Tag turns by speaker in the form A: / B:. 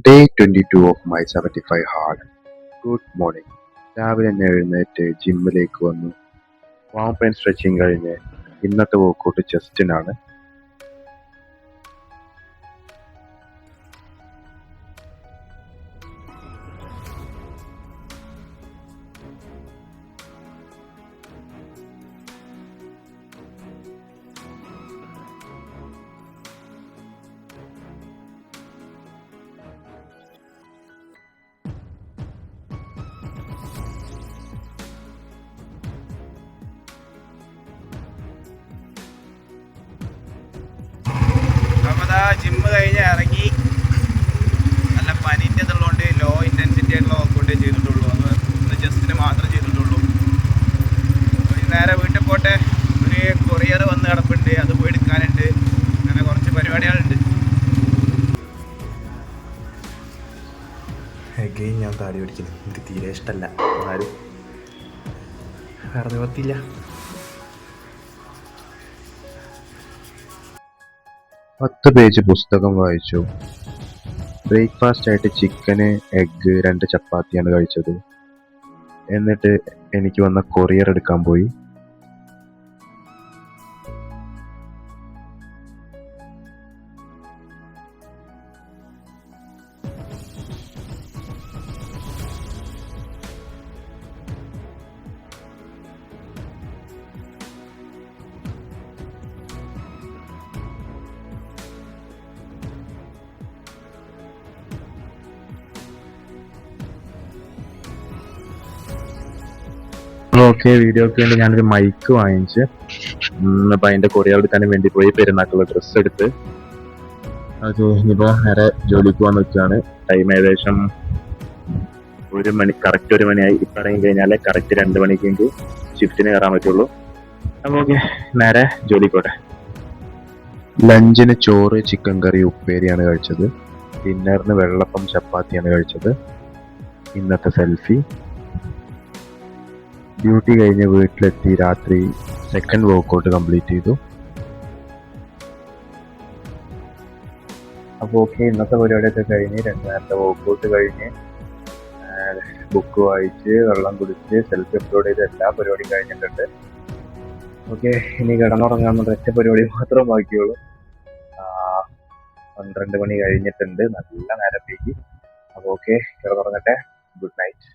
A: Day 22 of my 75 hard. Good morning. രാവിലെ തന്നെ എഴുന്നേറ്റ് ജിമ്മിലേക്ക് വന്നു. വാം ആൻഡ് സ്ട്രെച്ചിങ് കഴിഞ്ഞ് ഇന്നത്തെ വർക്കൗട്ട് ചെസ്റ്റിനാണ്.
B: ജിമ്മ് കഴിഞ്ഞ് ഇറങ്ങി. നല്ല പനിൻ്റെ ഇതുള്ളതുകൊണ്ട് ലോ ഇൻറ്റൻസിറ്റി ആയിട്ടുള്ള വർക്കൗട്ടേ ചെയ്തിട്ടുള്ളൂ. ഒന്ന് ജസ്റ്റിന് മാത്രമേ ചെയ്തിട്ടുള്ളൂ. നേരെ വീട്ടിൽ പോട്ടെ. ഒരു കൊറിയർ വന്ന് കിടപ്പുണ്ട്, അത് പോയി എടുക്കാനുണ്ട്. അങ്ങനെ കുറച്ച് പരിപാടികളുണ്ട്.
C: അഗെയിൻ ഞാൻ താടി പിടിക്കുന്നു. എനിക്ക് തീരെ ഇഷ്ടമല്ല. ആരും വേറെ നിവർത്തിയില്ല.
A: പത്ത് പേജ് പുസ്തകം വായിച്ചു. ബ്രേക്ക്ഫാസ്റ്റ് ആയിട്ട് ചിക്കന്, എഗ്ഗ്, 2 ചപ്പാത്തിയാണ് കഴിച്ചത്. എന്നിട്ട് എനിക്ക് വന്ന കൊറിയർ എടുക്കാൻ പോയി. ഓക്കെ, വീഡിയോക്ക് വേണ്ടി ഞാനൊരു മൈക്ക് വാങ്ങിച്ച് അപ്പം അതിൻ്റെ കൊറിയർ എടുക്കാനും വേണ്ടി പോയി. പെരുന്നാക്കുള്ള ഡ്രസ്സ് എടുത്ത് അത് ഇനിയിപ്പോൾ നേരെ ജോലിക്ക് പോകാൻ നിൽക്കുകയാണ്. ടൈം ഏകദേശം 1 മണി, കറക്റ്റ് 1 മണിയായി. ഇപ്പം ഇറങ്ങി കഴിഞ്ഞാൽ കറക്റ്റ് 2 മണിക്ക് ഷിഫ്റ്റിന് കയറാൻ പറ്റുള്ളൂ. അപ്പോൾ ഓക്കെ, നേരെ ജോലിക്കോട്ടെ. ലഞ്ചിന് ചോറ്, ചിക്കൻ കറി, ഉപ്പേരിയാണ് കഴിച്ചത്. ഡിന്നറിന് വെള്ളപ്പം, ചപ്പാത്തിയാണ് കഴിച്ചത്. ഇന്നത്തെ സെൽഫി. ഡ്യൂട്ടി കഴിഞ്ഞ് വീട്ടിലെത്തി. രാത്രി സെക്കൻഡ് വർക്കൗട്ട് കംപ്ലീറ്റ് ചെയ്തു. അപ്പോൾ ഓക്കെ, ഇന്നത്തെ പരിപാടിയൊക്കെ കഴിഞ്ഞ് 2 നേരത്തെ വർക്കൗട്ട് കഴിഞ്ഞ് ബുക്ക് വായിച്ച് വെള്ളം കുടിച്ച് സെൽഫി അപ്ലോഡ് ചെയ്ത് എല്ലാ പരിപാടിയും കഴിഞ്ഞിട്ടുണ്ട്. ഓക്കെ, ഇനി കിടന്നുറങ്ങാമെന്നുള്ള ഒറ്റ പരിപാടി മാത്രം ബാക്കിയുള്ളൂ. 12 മണി കഴിഞ്ഞിട്ടുണ്ട്. നല്ല നേരം വൈകി. അപ്പോൾ ഓക്കെ, കിടന്നുറങ്ങട്ടെ. Good night.